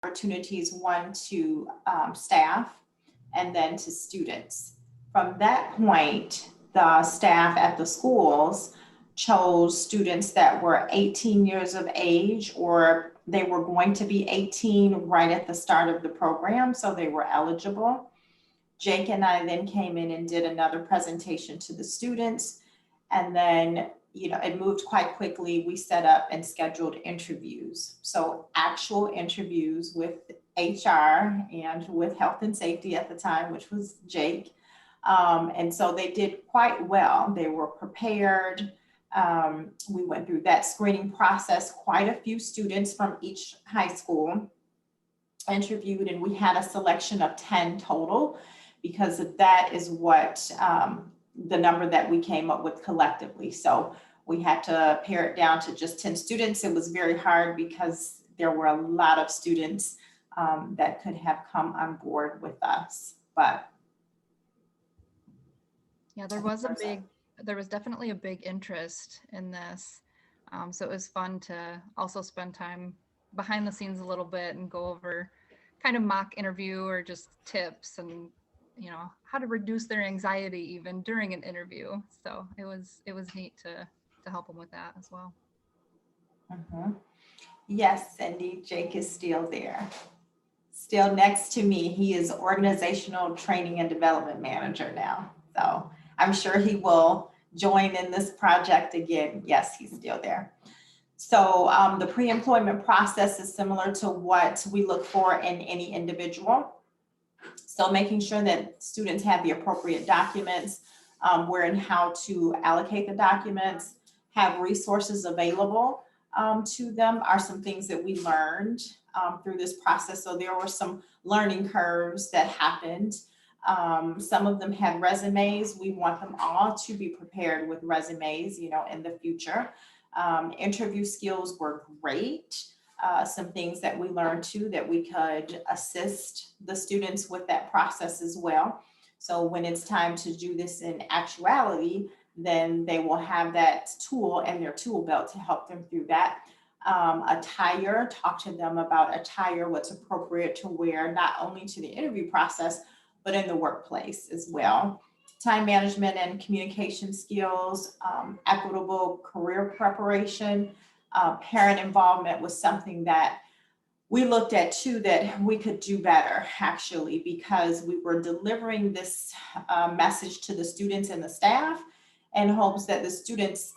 opportunities, one to staff and then to students. From that point, the staff at the schools chose students that were 18 years of age, or they were going to be 18 right at the start of the program, so they were eligible. Jake and I then came in and did another presentation to the students, and then it moved quite quickly. We set up and scheduled interviews. So actual interviews with HR and with health and safety at the time, which was Jake. And so they did quite well. They were prepared. We went through that screening process. Quite a few students from each high school interviewed, and we had a selection of 10 total, because that is what the number that we came up with collectively. So we had to pare it down to just 10 students. It was very hard because there were a lot of students that could have come on board with us. But yeah, there was definitely a big interest in this. So it was fun to also spend time behind the scenes a little bit and go over kind of mock interview or just tips and how to reduce their anxiety even during an interview. So it was neat to help them with that as well. Mm-hmm. Yes, Cindy, Jake is still there. Still next to me. He is organizational training and development manager now. So I'm sure he will join in this project again. Yes, he's still there. So the pre-employment process is similar to what we look for in any individual. So making sure that students have the appropriate documents, where and how to allocate the documents, have resources available to them are some things that we learned through this process. So there were some learning curves that happened. Some of them had resumes. We want them all to be prepared with resumes, in the future. Interview skills were great. Some things that we learned too, that we could assist the students with that process as well. So when it's time to do this in actuality, then they will have that tool in their tool belt to help them through that. Attire, talk to them about attire, what's appropriate to wear, not only to the interview process, but in the workplace as well. Time management and communication skills, equitable career preparation, parent involvement was something that we looked at too, that we could do better actually, because we were delivering this message to the students and the staff in hopes that the students,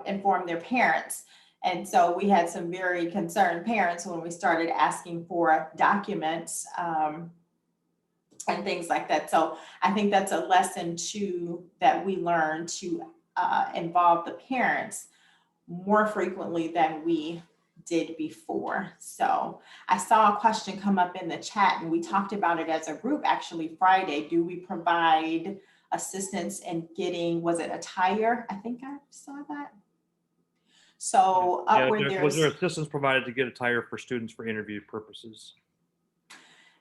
inform their parents. And so we had some very concerned parents when we started asking for documents and things like that. So I think that's a lesson too that we learned to involve the parents more frequently than we did before. So I saw a question come up in the chat, and we talked about it as a group actually Friday. Do we provide assistance in getting, was it attire? I think I saw that. So was there assistance provided to get attire for students for interview purposes?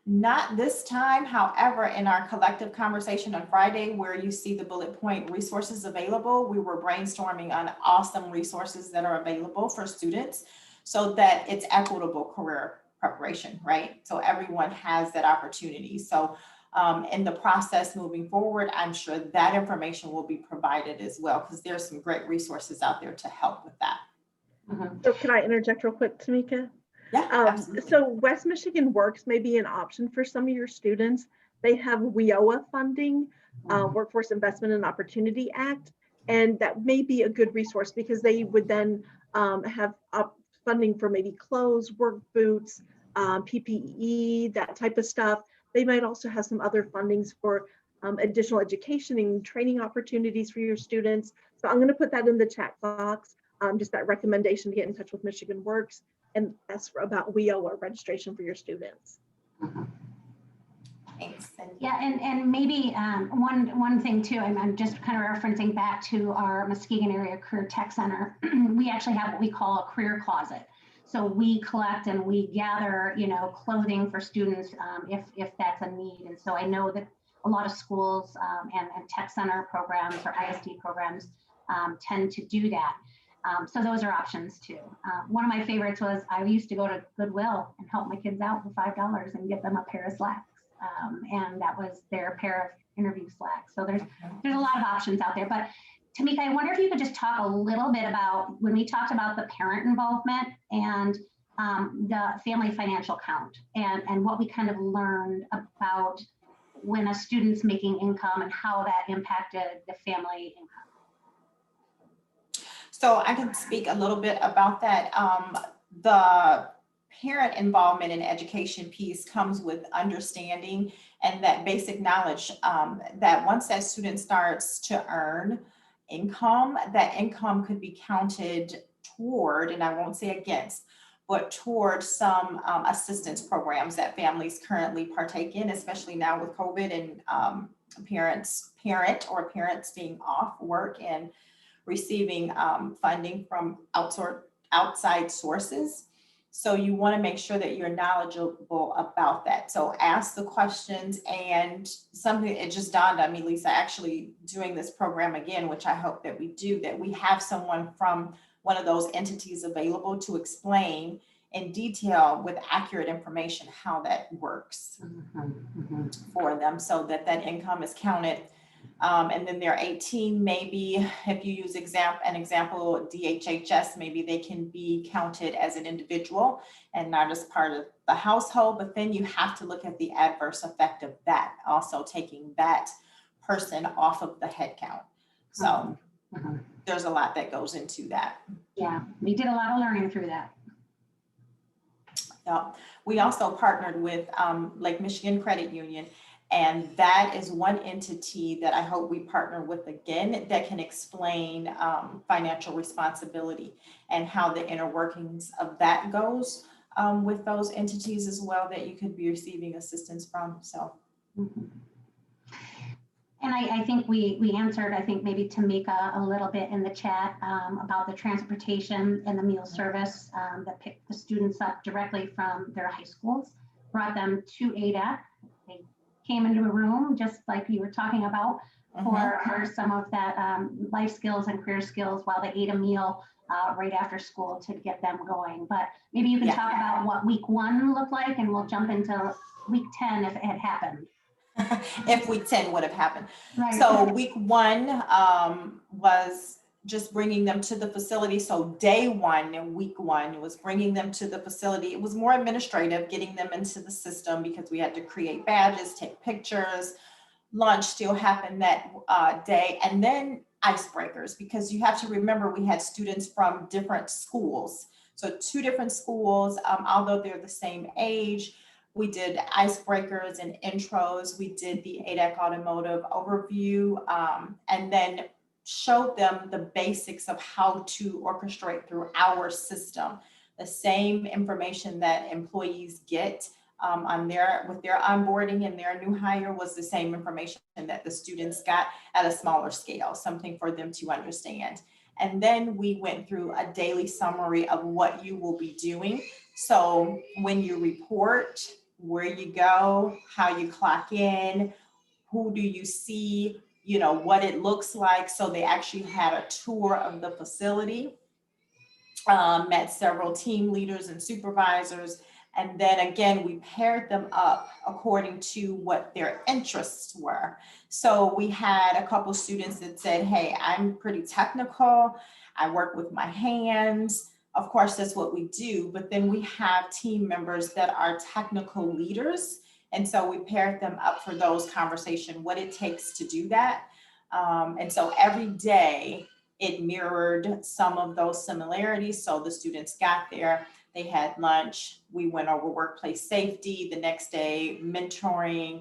Not this time. However, in our collective conversation on Friday, where you see the bullet point resources available, we were brainstorming on awesome resources that are available for students so that it's equitable career preparation, right? So everyone has that opportunity. So in the process moving forward, I'm sure that information will be provided as well, because there's some great resources out there to help with that. Mm-hmm. So can I interject real quick, Tamika? Yeah, so West Michigan Works may be an option for some of your students. They have WIOA funding, Workforce Investment and Opportunity Act, and that may be a good resource because they would then have funding for maybe clothes, work boots, PPE, that type of stuff. They might also have some other fundings for additional education and training opportunities for your students. So I'm going to put that in the chat box, just that recommendation to get in touch with Michigan Works and ask about WIOA registration for your students. Thanks. Yeah, and maybe one thing too, I'm just kind of referencing back to our Muskegon Area Career Tech Center. We actually have what we call a career closet. So we collect and we gather, clothing for students if that's a need. And so I know that a lot of schools and tech center programs or ISD programs tend to do that. So those are options too. One of my favorites was I used to go to Goodwill and help my kids out for $5 and get them a pair of slacks. And that was their pair of interview slacks. So there's a lot of options out there. But Tamika, I wonder if you could just talk a little bit about when we talked about the parent involvement and the family financial count and what we kind of learned about when a student's making income and how that impacted the family income. So I can speak a little bit about that. The parent involvement in education piece comes with understanding and that basic knowledge that once that student starts to earn income, that income could be counted toward, and I won't say against, but toward some assistance programs that families currently partake in, especially now with COVID and parents being off work and receiving funding from outside sources. So you want to make sure that you're knowledgeable about that. So ask the questions, and something, it just dawned on me, Lisa, actually doing this program again, which I hope that we do, that we have someone from one of those entities available to explain in detail with accurate information how that works for them, so that that income is counted. And then they're 18, maybe if you use an example, DHHS, maybe they can be counted as an individual and not as part of the household, but then you have to look at the adverse effect of that, also taking that person off of the head count. So there's a lot that goes into that. Yeah, we did a lot of learning through that. Yeah. We also partnered with Lake Michigan Credit Union, and that is one entity that I hope we partner with again that can explain financial responsibility and how the inner workings of that goes with those entities as well that you could be receiving assistance from. So. And I think we answered, I think maybe Tamika a little bit in the chat about the transportation and the meal service that picked the students up directly from their high schools, brought them to ADAC. They came into a room just like you were talking about for some of that life skills and career skills while they ate a meal right after school to get them going. But maybe you can talk about what week 1 looked like, and we'll jump into week 10 if it had happened. If week 10 would have happened. Right. So week 1 was just bringing them to the facility. So day 1 and week 1 was bringing them to the facility. It was more administrative, getting them into the system because we had to create badges, take pictures. Lunch still happened that day. And then icebreakers, because you have to remember we had students from different schools. So 2 different schools, although they're the same age. We did icebreakers and intros. We did the ADAC Automotive overview, and then showed them the basics of how to orchestrate through our system. The same information that employees get with their onboarding and their new hire was the same information that the students got at a smaller scale, something for them to understand. And then we went through a daily summary of what you will be doing. So when you report, where you go, how you clock in, who do you see, you know, what it looks like. So they actually had a tour of the facility, met several team leaders and supervisors. And then again, we paired them up according to what their interests were. So we had a couple students that said, hey, I'm pretty technical. I work with my hands. Of course, that's what we do, but then we have team members that are technical leaders. And so we paired them up for those conversations, what it takes to do that. And so every day it mirrored some of those similarities. So the students got there, they had lunch, we went over workplace safety, the next day mentoring,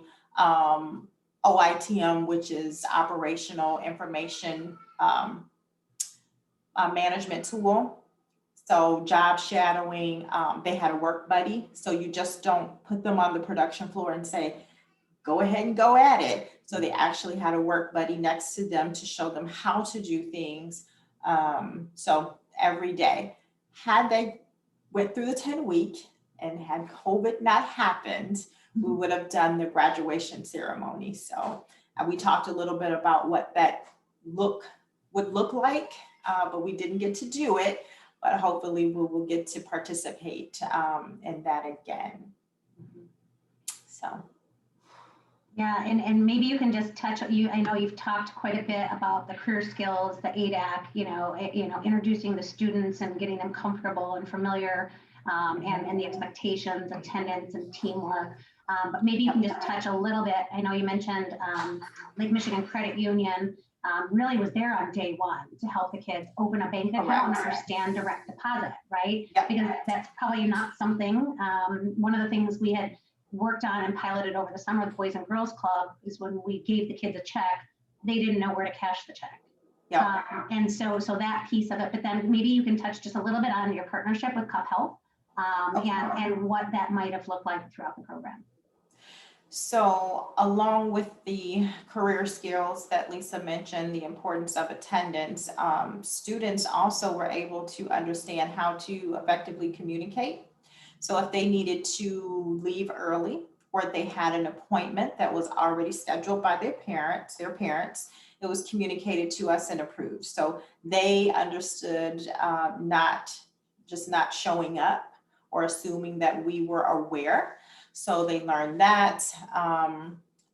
OITM, which is operational information management tool. So job shadowing, they had a work buddy. So you just don't put them on the production floor and say, go ahead and go at it. So they actually had a work buddy next to them to show them how to do things. So every day, had they went through the 10-week and had COVID not happened, we would have done the graduation ceremony. So we talked a little bit about what that would look like but we didn't get to do it. But hopefully we will get to participate in that again. So. Yeah, and maybe you can just touch, I know you've talked quite a bit about the career skills, the ADAC, introducing the students and getting them comfortable and familiar, and the expectations, attendance, and teamwork. But maybe you can just touch a little bit. I know you mentioned Lake Michigan Credit Union really was there on day one to help the kids open a bank account and understand direct deposit, right? Yep. Because that's probably not something, one of the things we had worked on and piloted over the summer with Boys and Girls Club is when we gave the kids a check, they didn't know where to cash the check. Yeah. And so that piece of it, but then maybe you can touch just a little bit on your partnership with Cup Health and what that might have looked like throughout the program. So along with the career skills that Lisa mentioned, the importance of attendance, students also were able to understand how to effectively communicate. So if they needed to leave early or they had an appointment that was already scheduled by their parents, it was communicated to us and approved. So they understood not showing up or assuming that we were aware. So they learned that.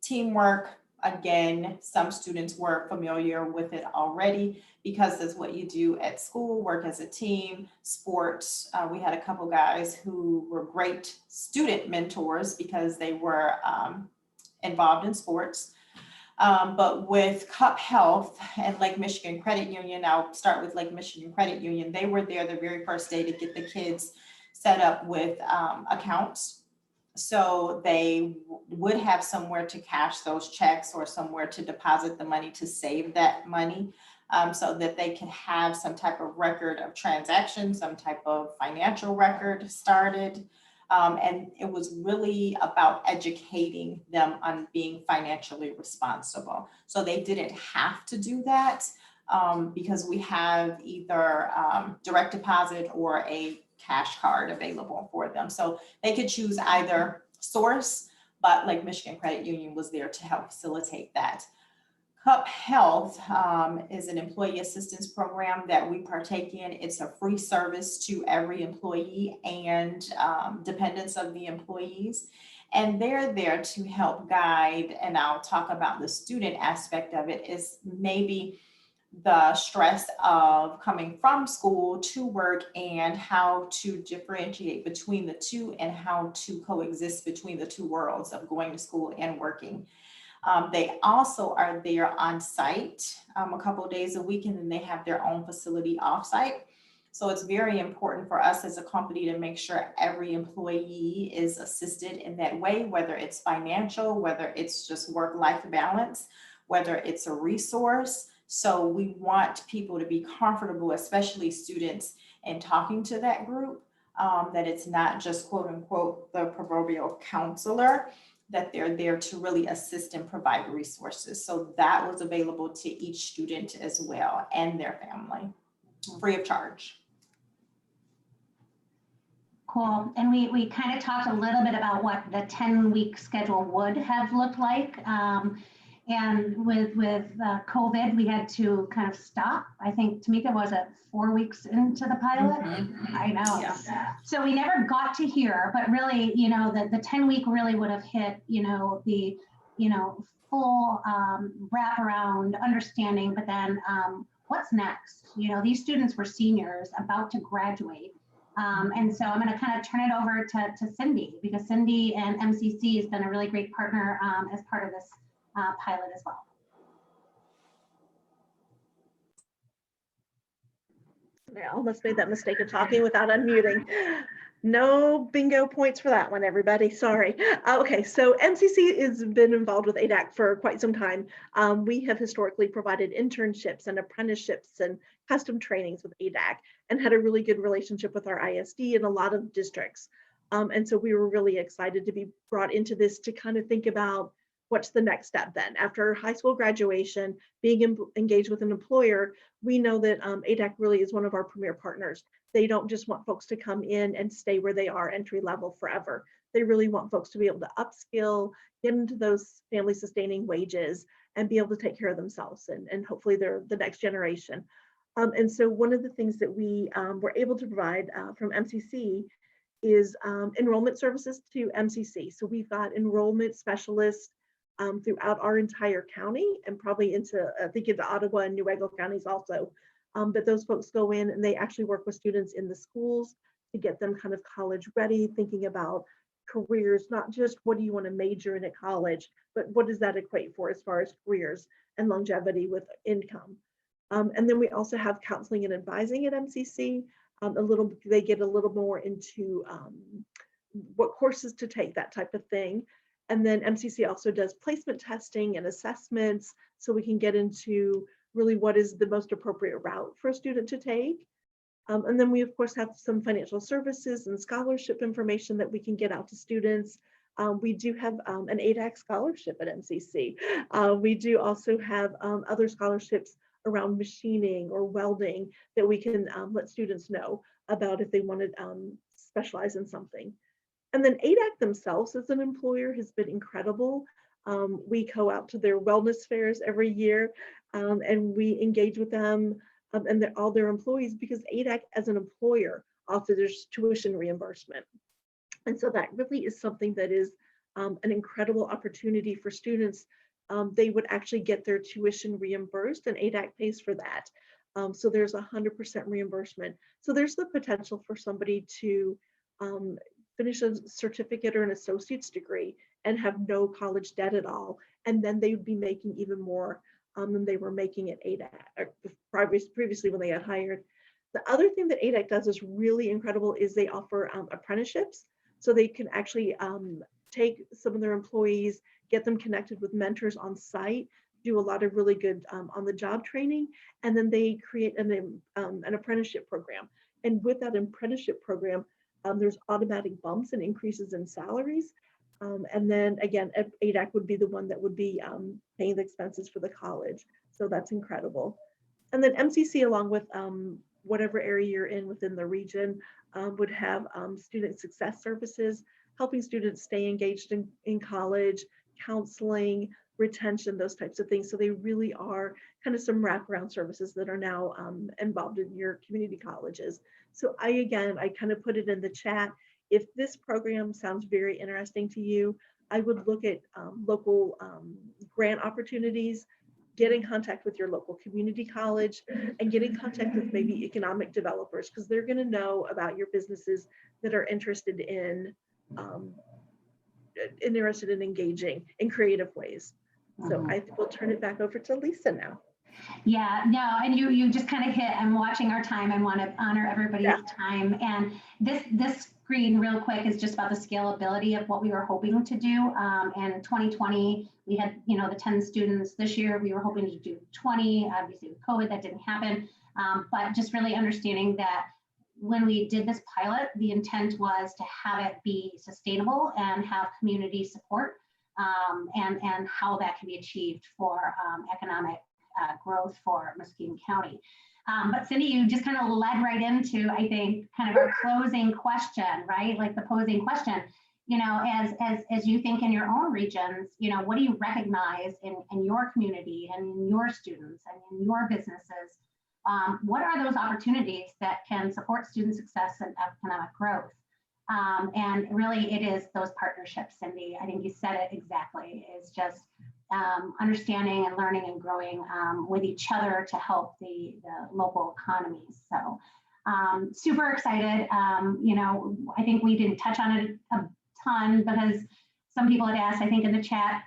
Teamwork, again, some students were familiar with it already because that's what you do at school, work as a team. Sports, we had a couple guys who were great student mentors because they were involved in sports. But with Cup Health and Lake Michigan Credit Union, I'll start with Lake Michigan Credit Union. They were there the very first day to get the kids set up with accounts. So they would have somewhere to cash those checks or somewhere to deposit the money to save that money so that they can have some type of record of transactions, some type of financial record started. And it was really about educating them on being financially responsible. So they didn't have to do that because we have either direct deposit or a cash card available for them. So they could choose either source, but Lake Michigan Credit Union was there to help facilitate that. Cup Health is an employee assistance program that we partake in. It's a free service to every employee and dependents of the employees. And they're there to help guide, and I'll talk about the student aspect of it, is maybe the stress of coming from school to work and how to differentiate between the two and how to coexist between the two worlds of going to school and working. They also are there on site a couple of days a week, and then they have their own facility off-site. So it's very important for us as a company to make sure every employee is assisted in that way, whether it's financial, whether it's just work-life balance, whether it's a resource. So we want people to be comfortable, especially students, in talking to that group, that it's not just quote unquote the proverbial counselor, that they're there to really assist and provide resources. So that was available to each student as well and their family, free of charge. Cool. And we kind of talked a little bit about what the 10-week schedule would have looked like. And with COVID, we had to kind of stop. I think, Tamika, was it 4 weeks into the pilot? Mm-hmm. I know. Yeah. So we never got to hear, but really, the 10-week really would have hit, the, full wraparound understanding, but then what's next? These students were seniors about to graduate. And so I'm going to kind of turn it over to Cindy, because Cindy and MCC has been a really great partner as part of this pilot as well. I almost made that mistake of talking without unmuting. No bingo points for that one, everybody. Sorry. Okay, so MCC has been involved with ADAC for quite some time. We have historically provided internships and apprenticeships and custom trainings with ADAC and had a really good relationship with our ISD and a lot of districts. And so we were really excited to be brought into this to kind of think about what's the next step then? After high school graduation, being engaged with an employer, we know that ADAC really is one of our premier partners. They don't just want folks to come in and stay where they are entry level forever. They really want folks to be able to upskill, get into those family sustaining wages, and be able to take care of themselves and hopefully they're the next generation. And so one of the things that we were able to provide from MCC is enrollment services to MCC. So we've got enrollment specialists throughout our entire county and probably into, I think into Ottawa and Newaygo counties also. But those folks go in and they actually work with students in the schools to get them kind of college ready, thinking about careers, not just what do you want to major in at college, but what does that equate for as far as careers and longevity with income. And then we also have counseling and advising at MCC. They get a little more into what courses to take, that type of thing. And then MCC also does placement testing and assessments, so we can get into really what is the most appropriate route for a student to take. And then we of course have some financial services and scholarship information that we can get out to students. We do have an ADAC scholarship at MCC. We do also have other scholarships around machining or welding that we can let students know about if they want to specialize in something. And then ADAC themselves as an employer has been incredible. We go out to their wellness fairs every year and we engage with them and all their employees, because ADAC as an employer offers tuition reimbursement. And so that really is something that is an incredible opportunity for students. They would actually get their tuition reimbursed and ADAC pays for that. So there's 100% reimbursement. So there's the potential for somebody to finish a certificate or an associate's degree and have no college debt at all. And then they would be making even more than they were making at ADAC or previously when they got hired. The other thing that ADAC does is really incredible is they offer apprenticeships. So they can actually take some of their employees, get them connected with mentors on site, do a lot of really good on-the-job training, and then they create an apprenticeship program. And with that apprenticeship program, there's automatic bumps and increases in salaries. And then again, ADAC would be the one that would be paying the expenses for the college. So that's incredible. And then MCC, along with whatever area you're in within the region, would have student success services, helping students stay engaged in college, counseling, retention, those types of things. So they really are kind of some wraparound services that are now involved in your community colleges. So I kind of put it in the chat. If this program sounds very interesting to you, I would look at local grant opportunities, get in contact with your local community college, and get in contact with maybe economic developers, because they're going to know about your businesses that are interested in engaging in creative ways. So I think we'll turn it back over to Lisa now. Yeah, no, and you just kind of hit, I'm watching our time. I want to honor everybody's time. And this screen real quick is just about the scalability of what we were hoping to do. And 2020, we had, the 10 students. This year, we were hoping to do 20. Obviously with COVID, that didn't happen. But just really understanding that when we did this pilot, the intent was to have it be sustainable and have community support and how that can be achieved for economic growth for Muskegon County. But Cindy, you just kind of led right into, I think, kind of our closing question, right? Like the posing question, as you think in your own regions, what do you recognize in your community and in your students and in your businesses? What are those opportunities that can support student success and economic growth? And really it is those partnerships, Cindy. I think you said it exactly. It's just understanding and learning and growing with each other to help the local economies. So super excited. I think we didn't touch on it a ton because some people had asked, I think in the chat,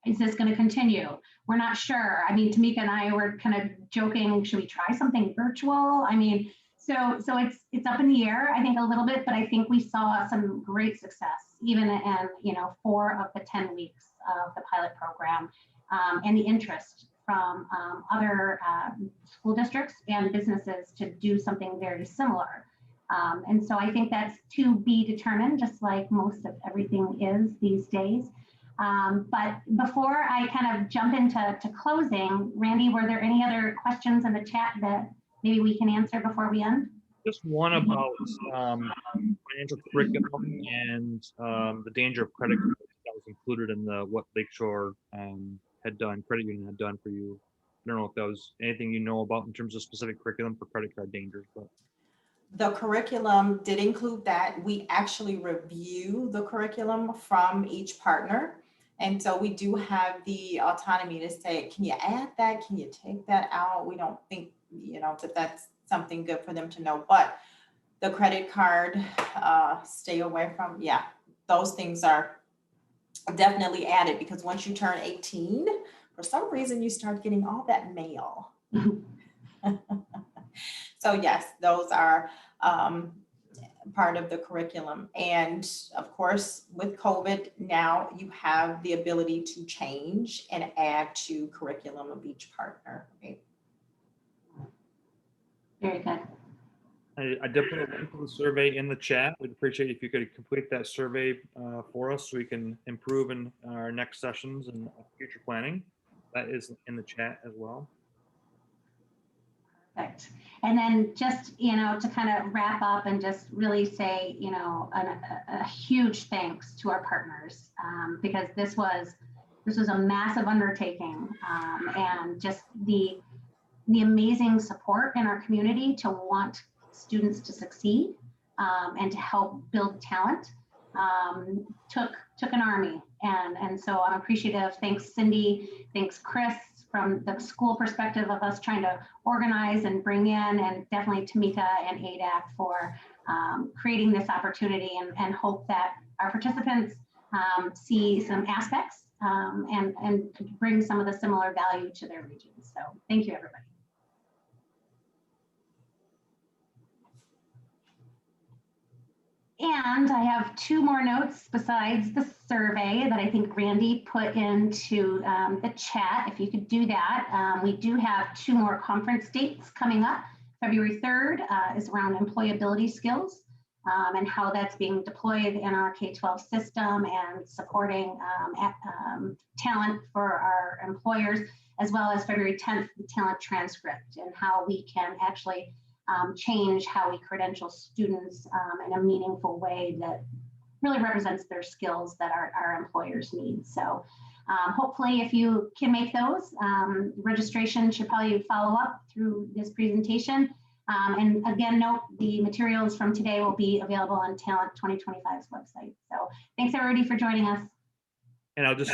is this going to continue? We're not sure. I mean, Tamika and I were kind of joking, should we try something virtual? I mean, so it's up in the air, I think a little bit, but I think we saw some great success, even in 4 of the 10 weeks of the pilot program, and the interest from other school districts and businesses to do something very similar. And so I think that's to be determined, just like most of everything is these days. But before I kind of jump into closing, Randy, were there any other questions in the chat that maybe we can answer before we end? Just one about financial curriculum and the danger of credit cards that was included in what Lakeshore had done, credit union had done for you. don't know if that was anything you know about in terms of specific curriculum for credit card dangers, but. The curriculum did include that. We actually review the curriculum from each partner. And so we do have the autonomy to say, can you add that? Can you take that out? We don't think, that that's something good for them to know, but the credit card, stay away from, those things are definitely added, because once you turn 18, for some reason, you start getting all that mail. So yes, those are part of the curriculum. And of course, with COVID now, you have the ability to change and add to curriculum of each partner. Right? Very good. I did put a link to the survey in the chat. We'd appreciate if you could complete that survey for us so we can improve in our next sessions and future planning. That is in the chat as well. Perfect. And then just, to kind of wrap up and just really say, a huge thanks to our partners, because this was a massive undertaking, and just the amazing support in our community to want students to succeed, and to help build talent, took an army. And so I'm appreciative. Thanks, Cindy. Thanks, Chris, from the school perspective of us trying to organize and bring in, and definitely Tamika and ADAC for creating this opportunity, and hope that our participants see some aspects, and bring some of the similar value to their regions. So thank you, everybody. And I have two more notes besides the survey that I think Randy put into the chat. If you could do that. We do have two more conference dates coming up. February 3rd is around employability skills, and how that's being deployed in our K-12 system and supporting talent for our employers, as well as February 10th, the talent transcript, and how we can actually change how we credential students in a meaningful way that really represents their skills that our employers need. So hopefully, if you can make those, registration should probably follow up through this presentation. And again, note the materials from today will be available on Talent 2025's website. So thanks everybody for joining us. And I'll just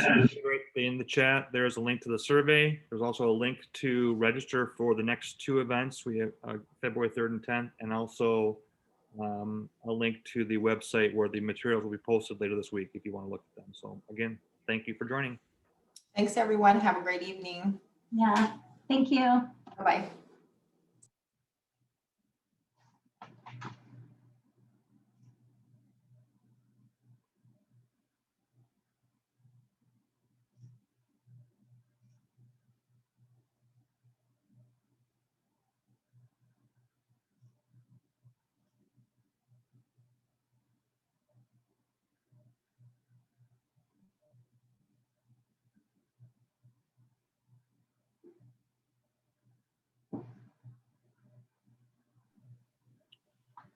in the chat, there's a link to the survey. There's also a link to register for the next two events. We have February 3rd and 10th, and also a link to the website where the materials will be posted later this week if you want to look at them. So again, thank you for joining. Thanks, everyone. Have a great evening. Yeah, thank you. Bye-bye.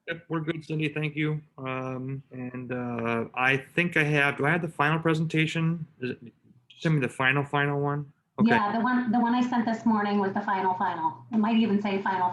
Yep, we're good, Cindy. Thank you. I think I have. Do I have the final presentation? Send me the final one. Okay. Yeah, the one I sent this morning was the final. It might even say final.